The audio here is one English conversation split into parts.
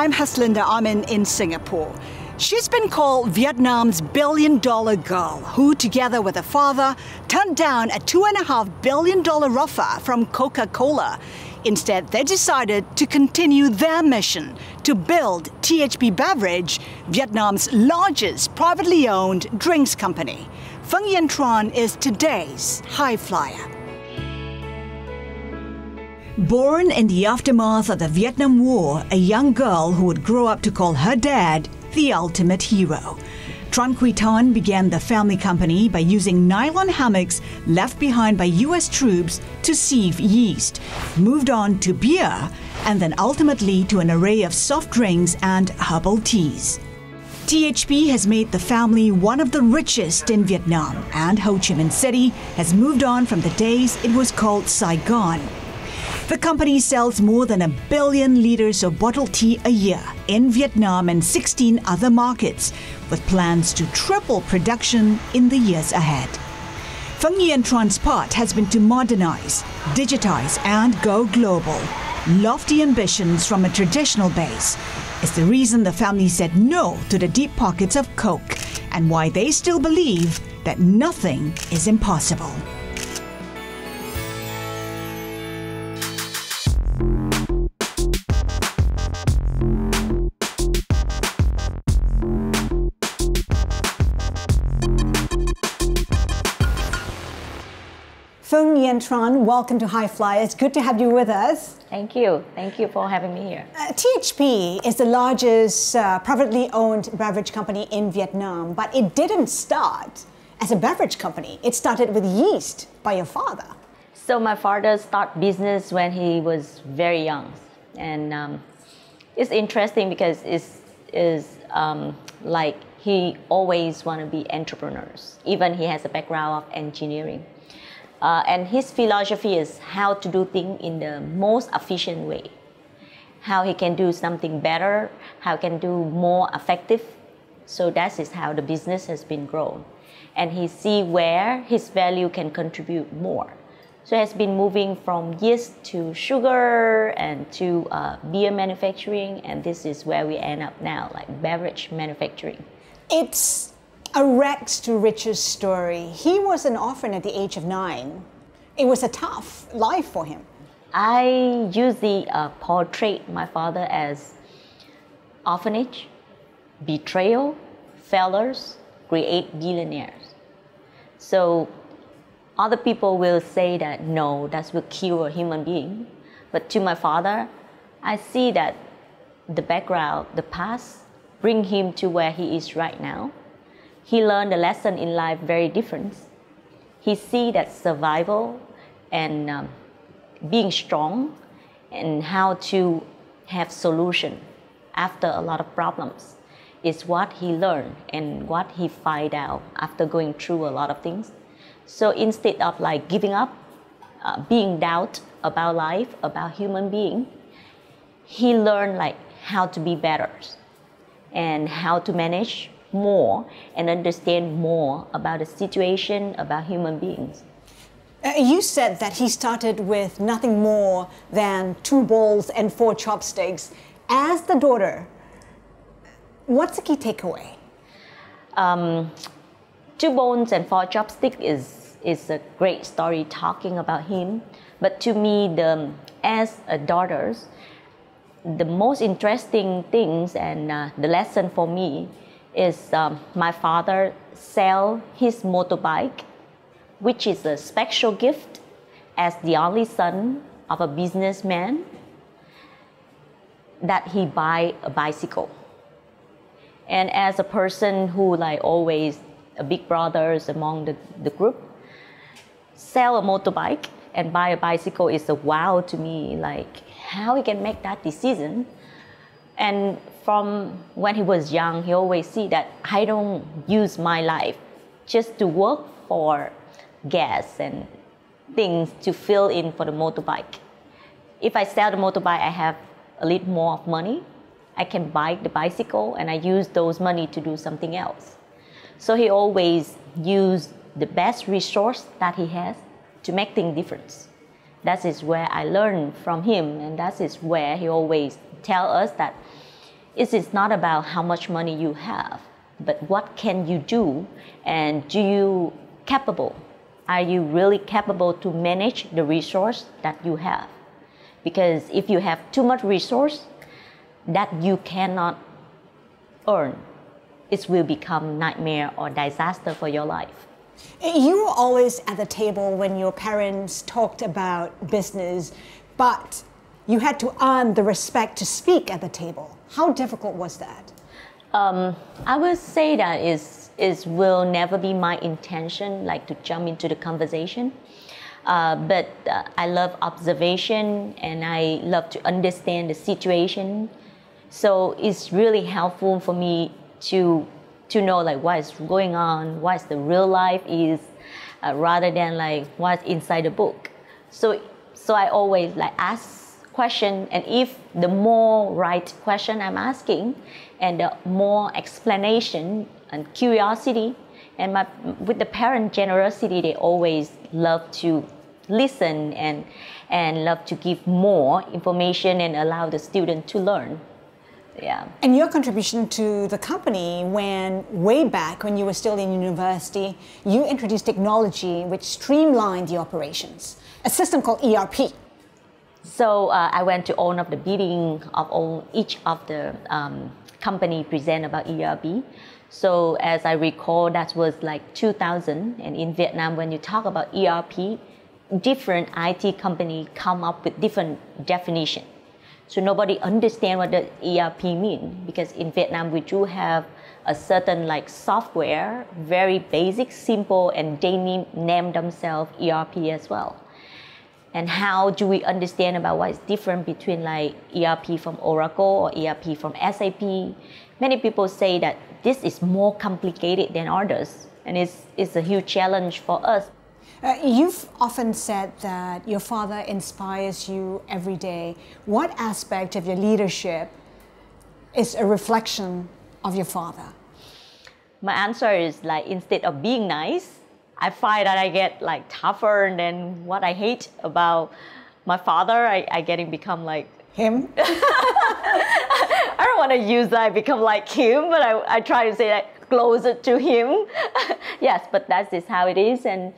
I'm Haslinda. Amin in Singapore. She's been called Vietnam's billion-dollar girl, who, together with her father, turned down a $2.5 billion offer from Coca-Cola. Instead, they decided to continue their mission to build THP Beverage, Vietnam's largest privately owned drinks company. Phuong Uyen Tran is today's high flyer. Born in the aftermath of the Vietnam War, a young girl who would grow up to call her dad the ultimate hero. Tran Tan began the family company by using nylon hammocks left behind by U.S. troops to sieve yeast, moved on to beer, and then ultimately to an array of soft drinks and herbal teas. THP has made the family one of the richest in Vietnam, and Ho Chi Minh City has moved on from the days it was called Saigon. The company sells more than 1 billion liters of bottled tea a year in Vietnam and 16 other markets, with plans to triple production in the years ahead. Phuong Uyen Tran's part has been to modernize, digitize, and go global. Lofty ambitions from a traditional base is the reason the family said no to the deep pockets of Coke, and why they still believe that nothing is impossible. Phuong Uyen Tran, welcome to High Flyer. It's good to have you with us. Thank you. Thank you for having me here. THP is the largest privately owned beverage company in Vietnam, but it didn't start as a beverage company. It started with yeast by your father. So my father started business when he was very young. And it's interesting because it's like he always want to be entrepreneurs. Even he has a background of engineering. And his philosophy is how to do things in the most efficient way. How he can do something better, how he can do more effective. So that is how the business has been grown. And he see where his value can contribute more. So he has been moving from yeast to sugar and to beer manufacturing. And this is where we end up now, like beverage manufacturing. It's a rags to riches story. He was an orphan at the age of 9. It was a tough life for him. I usually portray my father as orphanage, betrayal, failures, create billionaires. So other people will say that no, that will kill a human being. But to my father, I see that the background, the past, bring him to where he is right now. He learned a lesson in life very different. He see that survival and being strong and how to have solution after a lot of problems is what he learned and what he find out after going through a lot of things. So instead of like giving up, being doubt about life, about human being, he learned like how to be better and how to manage more and understand more about the situation, about human beings. You said that he started with nothing more than 2 bowls and 4 chopsticks. As the daughter, what's the key takeaway? 2 bowls and 4 chopsticks is a great story talking about him. But to me, as a daughter, the most interesting things and the lesson for me is my father sell his motorbike, which is a special gift as the only son of a businessman, that he buy a bicycle. And as a person who like always a big brothers among the group, sell a motorbike and buy a bicycle is a wow to me, like how he can make that decision. And from when he was young, he always see that I don't use my life just to work for gas and things to fill in for the motorbike. If I sell the motorbike, I have a little more of money. I can buy the bicycle and I use those money to do something else. So he always used the best resource that he has to make things different. That is where I learned from him, and that is where he always tell us that It's not about how much money you have, but what can you do, and do you capable? Are you really capable to manage the resource that you have? Because if you have too much resource that you cannot earn, it will become nightmare or disaster for your life. You were always at the table when your parents talked about business, but you had to earn the respect to speak at the table. How difficult was that? I would say that is will never be my intention, like to jump into the conversation. But I love observation and I love to understand the situation. So it's really helpful for me to know like what is going on, what the real life is, rather than like what's inside the book. So I always like ask question, and if the more right question I'm asking and the more explanation and curiosity, and with the parent generosity, they always love to listen and love to give more information and allow the student to learn. Yeah. And your contribution to the company when way back when you were still in university, you introduced technology which streamlined the operations, a system called ERP. So I went to one of the meeting of each of the company present about ERP. So as I recall, that was like 2000, and in Vietnam, when you talk about ERP, different IT company come up with different definition. So nobody understand what the ERP mean, because in Vietnam we do have a certain like software, very basic, simple, and they name themselves ERP as well. And how do we understand about what is different between like ERP from Oracle or ERP from SAP? Many people say that this is more complicated than others, and it's a huge challenge for us. You've often said that your father inspires you every day. What aspect of your leadership is a reflection of your father? My answer is like, instead of being nice, I find that I get like tougher than what I hate about my father. I getting become like him. I don't want to use that, I become like him, but I try to say that closer to him. Yes, but that's just how it is. And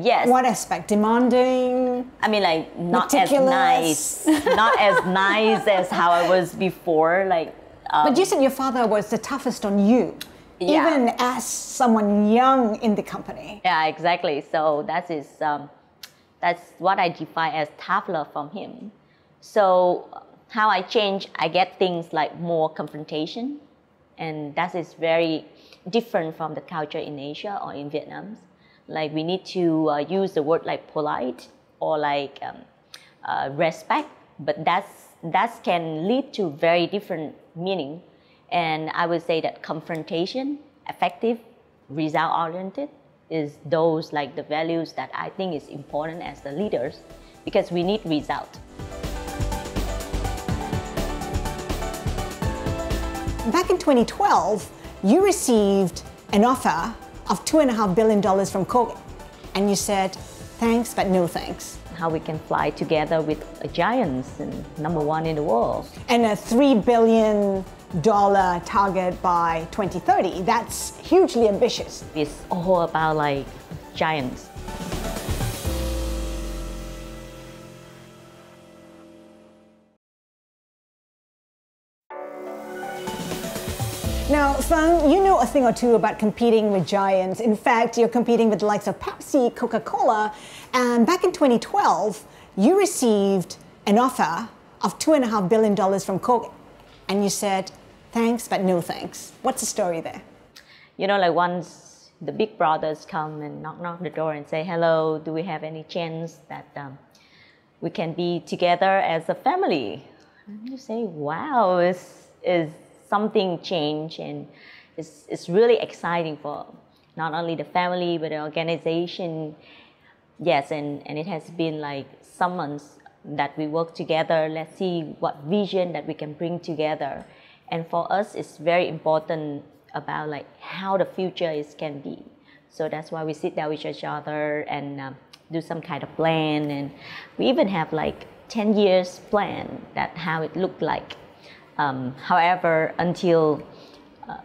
yes. What aspect? Demanding? I mean, like not meticulous. as nice, not as nice as how I was before. Like. But you said your father was the toughest on you, yeah. Even as someone young in the company. Yeah, exactly. So that's what I define as tough love from him. So how I change, I get things like more confrontation, and that is very different from the culture in Asia or in Vietnam. Like we need to use the word like polite or like respect, but that can lead to very different meaning. And I would say that confrontation, effective, result-oriented, is those like the values that I think is important as the leaders, because we need result. Back in 2012, you received an offer of $2.5 billion from Coke, and you said, thanks, but no thanks. How we can fly together with giants and #1 in the world. And a $3 billion target by 2030, that's hugely ambitious. It's all about like giants. Now, Phuong, you know a thing or two about competing with giants. In fact, you're competing with the likes of Pepsi, Coca-Cola, and back in 2012, you received an offer of $2.5 billion from Coke, and you said, thanks, but no thanks. What's the story there? You know, like once the big brothers come and knock the door and say, hello, do we have any chance that we can be together as a family? And you say, wow, is something change, and it's really exciting for not only the family but the organization. Yes, and it has been like some months that we work together. Let's see what vision that we can bring together. And for us, it's very important about like how the future can be. So that's why we sit down with each other and do some kind of plan. And we even have like 10 years plan that how it looked like. However, until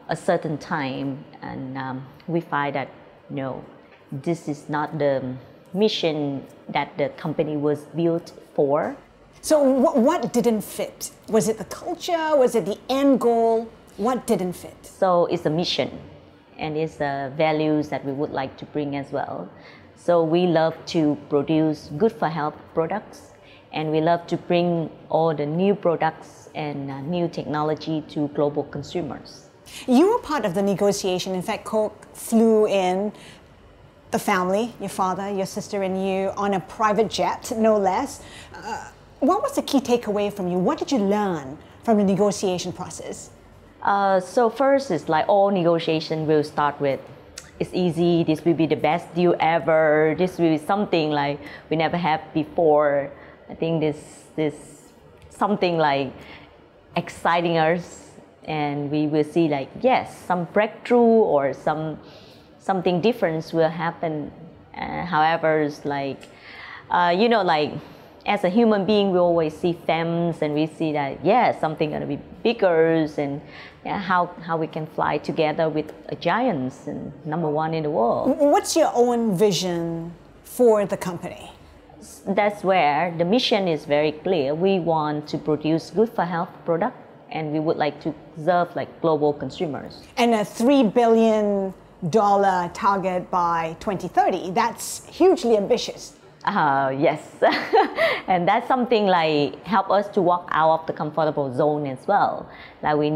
a certain time, and we find that no, this is not the mission that the company was built for. So what didn't fit? Was it the culture? Was it the end goal? What didn't fit? So it's a mission, and it's the values that we would like to bring as well. So we love to produce good for health products, and we love to bring all the new products and new technology to global consumers. You were part of the negotiation. In fact, Coke flew in the family, your father, your sister, and you on a private jet, no less. What was the key takeaway from you? What did you learn from the negotiation process? So first, it's like all negotiation will start with, it's easy, this will be the best deal ever, this will be something like we never had before. I think this something like exciting us, and we will see like, yes, some breakthrough or something different will happen. However, it's like, like as a human being, we always see themes, and we see that, yeah, something gonna be bigger, and how we can fly together with giants and #1 in the world. What's your own vision for the company? That's where the mission is very clear. We want to produce good for health product, and we would like to serve like global consumers. And a $3 billion target by 2030, that's hugely ambitious. Yes, and that's something like help us to walk out of the comfortable zone as well. Like we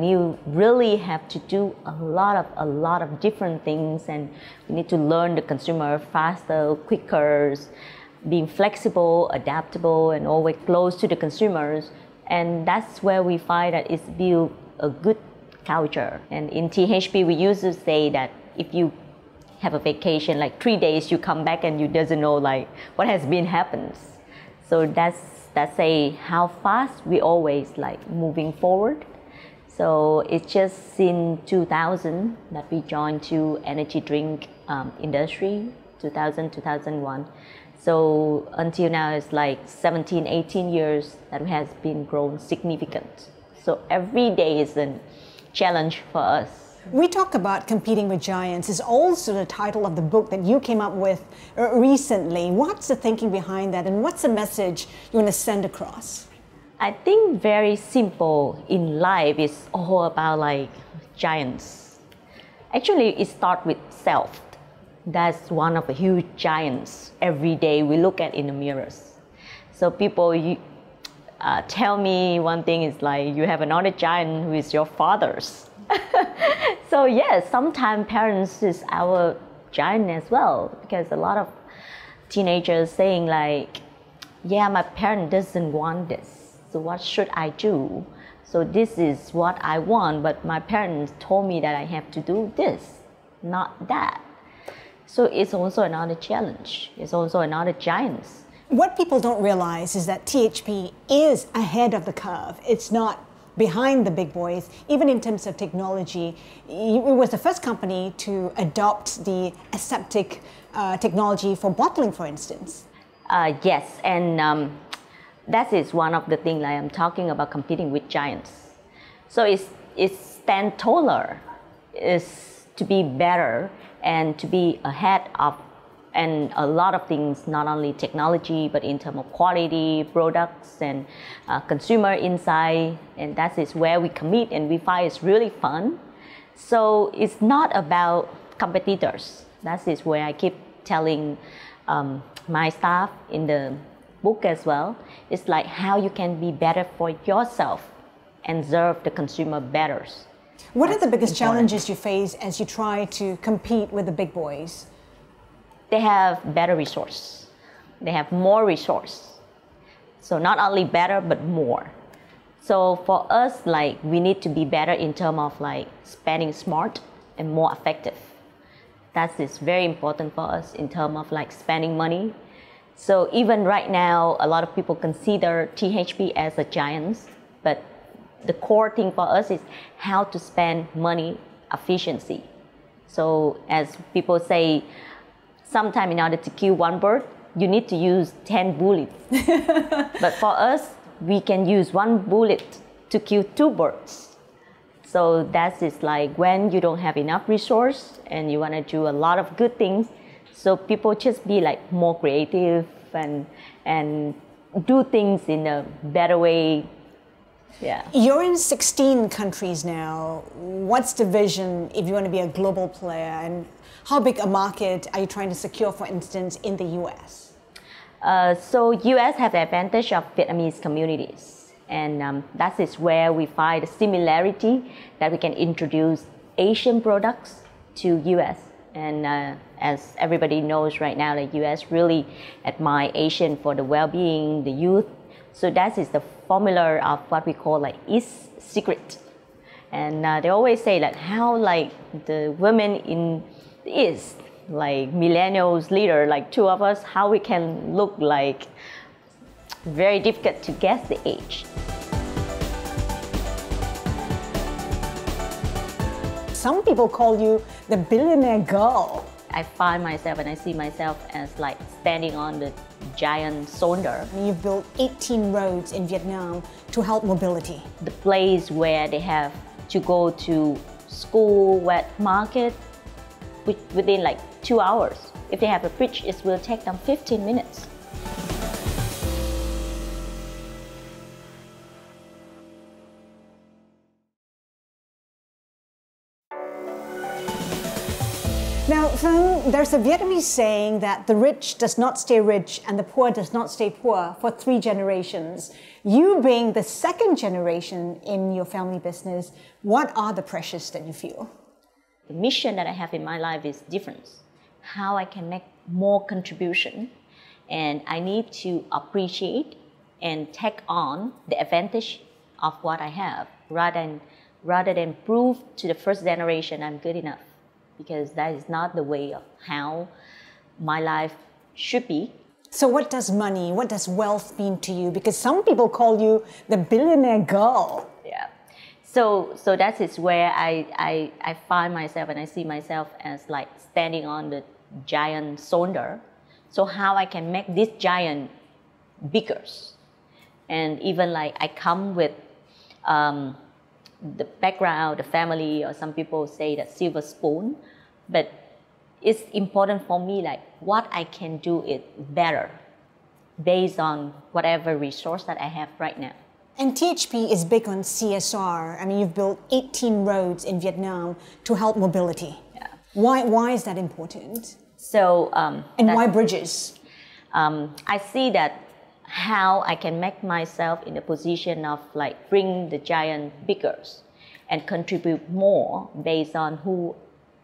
really have to do a lot of different things, and we need to learn the consumer faster, quicker, being flexible, adaptable, and always close to the consumers. And that's where we find that it's built a good culture. And in THP, we used to say that if you have a vacation, like 3 days, you come back and you doesn't know like what has been happens. So that's how fast we always like moving forward. So it's just in 2000 that we joined to energy drink industry, 2001. So until now, it's like 17, 18 years that has been grown significant. So every day is a challenge for us. We talk about competing with giants. It's also the title of the book that you came up with recently. What's the thinking behind that, and what's the message you want to send across? I think very simple in life is all about like giants. Actually, it starts with self. That's one of the huge giants every day we look at in the mirrors. So people tell me one thing is like, you have another giant who is your father's. So yes, sometimes parents is our giant as well, because a lot of teenagers saying like, yeah, my parent doesn't want this, so what should I do? So this is what I want, but my parents told me that I have to do this, not that. So it's also another challenge. It's also another giant. What people don't realize is that THP is ahead of the curve. It's not behind the big boys, even in terms of technology. It was the first company to adopt the aseptic technology for bottling, for instance. Yes, and that is one of the things I am talking about, competing with giants. So it's stand taller, is to be better and to be ahead of, and a lot of things, not only technology, but in terms of quality, products, and consumer insight. And that is where we compete, and we find it's really fun. So it's not about competitors. That is where I keep telling my staff in the book as well. It's like how you can be better for yourself and serve the consumer better. What are the biggest challenges you face as you try to compete with the big boys? They have better resource. They have more resource. So not only better, but more. So for us, like, we need to be better in terms of like spending smart and more effective. That is very important for us in terms of like spending money. So even right now, a lot of people consider THP as a giant, but the core thing for us is how to spend money efficiency. So as people say, sometimes in order to kill one bird, you need to use 10 bullets. But for us, we can use one bullet to kill two birds. So that is like when you don't have enough resource and you want to do a lot of good things. So people just be like more creative and do things in a better way. Yeah. You're in 16 countries now. What's the vision if you want to be a global player? And how big a market are you trying to secure, for instance, in the US? So US have the advantage of Vietnamese communities. And that is where we find the similarity that we can introduce Asian products to US. And as everybody knows right now, the US really admire Asian for the well-being, the youth. So that is the formula of what we call like East secret. And they always say like how like the women in the East, like millennials leader, like two of us, how we can look like very difficult to guess the age. Some people call you the billionaire girl. I find myself and I see myself as like standing on the giant shoulder. You've built 18 roads in Vietnam to help mobility. The place where they have to go to school, wet market, within like 2 hours. If they have a bridge, it will take them 15 minutes. Now, Phuong, there's a Vietnamese saying that the rich does not stay rich and the poor does not stay poor for 3 generations. You being the 2nd generation in your family business, what are the pressures that you feel? The mission that I have in my life is different. How I can make more contribution, and I need to appreciate and take on the advantage of what I have rather than prove to the first generation I'm good enough. Because that is not the way of how my life should be. So what does money, what does wealth mean to you? Because some people call you the billionaire girl. Yeah. So that is where I find myself and I see myself as like standing on the giant shoulder. So how I can make this giant bigger. And even like I come with the background, the family, or some people say that silver spoon, but it's important for me like what I can do it better based on whatever resource that I have right now. And THP is big on CSR. I mean, you've built 18 roads in Vietnam to help mobility. Yeah. Why is that important? So and why bridges? I see that how I can make myself in a position of like bring the giant bigger and contribute more based on who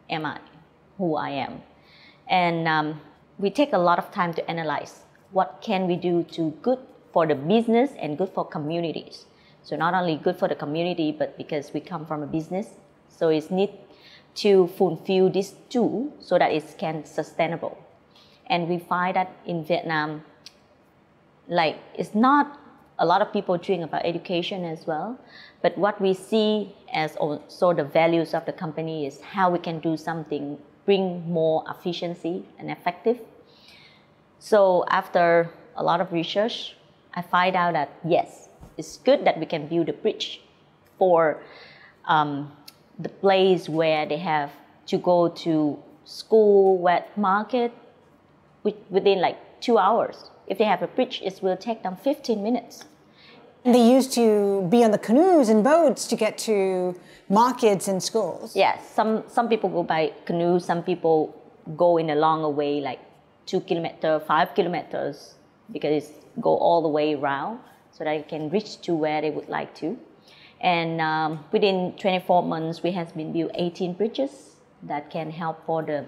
I am. And we take a lot of time to analyze what can we do to good for the business and good for communities. So not only good for the community, but because we come from a business, so it's need to fulfill these two so that it can sustainable. And we find that in Vietnam, like it's not a lot of people dream about education as well, but what we see as also the values of the company is how we can do something, bring more efficiency and effective. So after a lot of research, I find out that yes, it's good that we can build a bridge for the place where they have to go to school, wet market, within like 2 hours. If they have a bridge, it will take them 15 minutes. And they used to be on the canoes and boats to get to markets and schools. Yes, some people go by canoe, some people go in a longer way, like 2 kilometers, 5 kilometers, because it's go all the way around so that they can reach to where they would like to. And within 24 months, we have been built 18 bridges that can help for the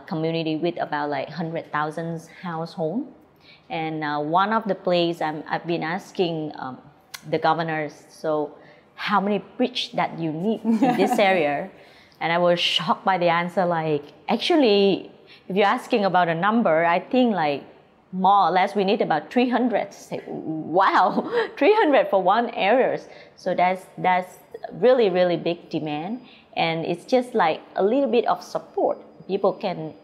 community with about like 100,000 households. And one of the places I've been asking the governors, so how many bridges that you need in this area? And I was shocked by the answer, like, actually, if you're asking about a number, I think like more or less we need about 300. Say, wow, 300 for one area. So that's really, really big demand. And it's just like a little bit of support. People can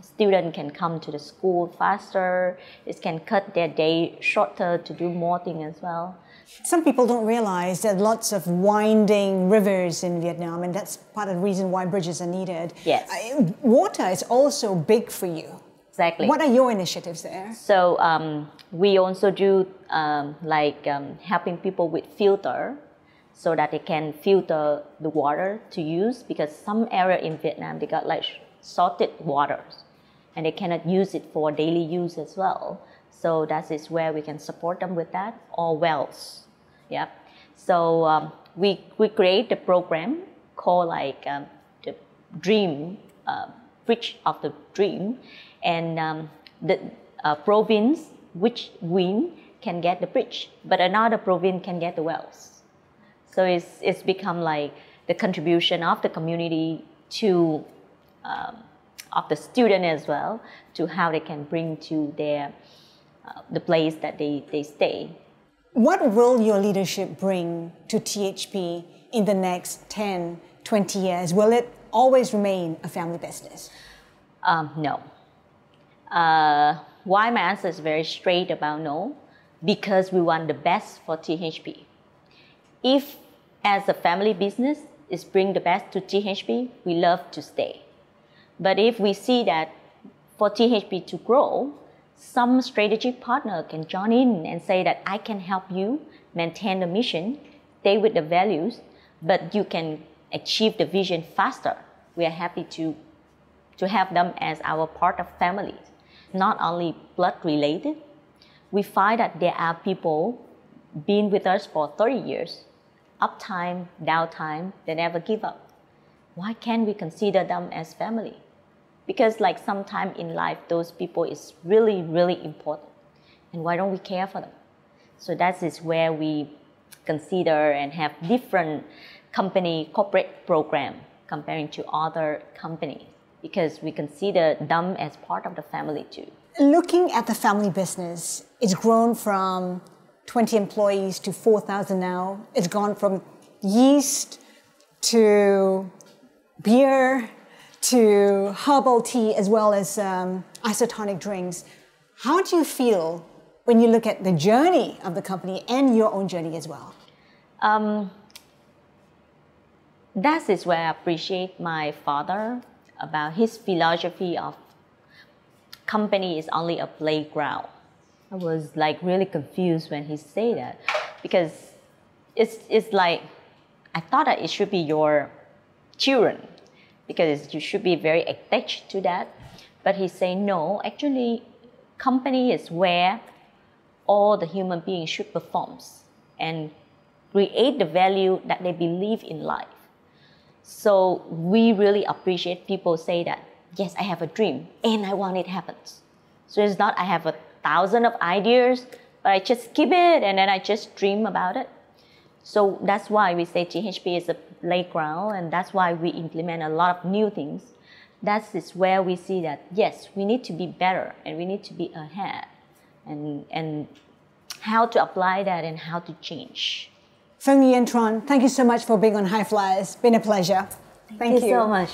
students can come to the school faster. It can cut their day shorter to do more things as well. Some people don't realize there are lots of winding rivers in Vietnam, and that's part of the reason why bridges are needed. Yes. Water is also big for you. Exactly. What are your initiatives there? So we also do helping people with filter, so that they can filter the water to use, because some area in Vietnam, they got like salted waters and they cannot use it for daily use as well. So that is where we can support them with that, or wells. Yeah. So we create a program called the Dream, Bridge of the Dream, and the province which win can get the bridge, but another province can get the wells. So it's become like the contribution of the community to of the student as well, to how they can bring to their the place that they stay. What will your leadership bring to THP in the next 10, 20 years? Will it always remain a family business? No. Why my answer is very straight about no? Because we want the best for THP. If as a family business is bring the best to THP, we love to stay. But if we see that for THP to grow, some strategic partner can join in and say that I can help you maintain the mission, stay with the values, but you can achieve the vision faster. We are happy to have them as our part of family. Not only blood related, we find that there are people been with us for 30 years, uptime, downtime, they never give up. Why can't we consider them as family? Because like sometime in life, those people is really, really important. And why don't we care for them? So that is where we consider and have different company corporate program comparing to other companies, because we consider them as part of the family too. Looking at the family business, it's grown from 20 employees to 4,000 now. It's gone from yeast to beer to herbal tea, as well as isotonic drinks. How do you feel when you look at the journey of the company and your own journey as well? That is where I appreciate my father about his philosophy of company is only a playground. I was like really confused when he said that, because it's like, I thought that it should be your children, because you should be very attached to that. But he said, no, actually, company is where all the human beings should perform and create the value that they believe in life. So we really appreciate people say that, yes, I have a dream and I want it happens. So it's not I have 1,000 of ideas, but I just keep it and then I just dream about it. So that's why we say THP is a playground, and that's why we implement a lot of new things. That is where we see that, yes, we need to be better and we need to be ahead, and how to apply that and how to change. Phuong Uyen Tran, thank you so much for being on High Flyers. It's been a pleasure. Thank you so much.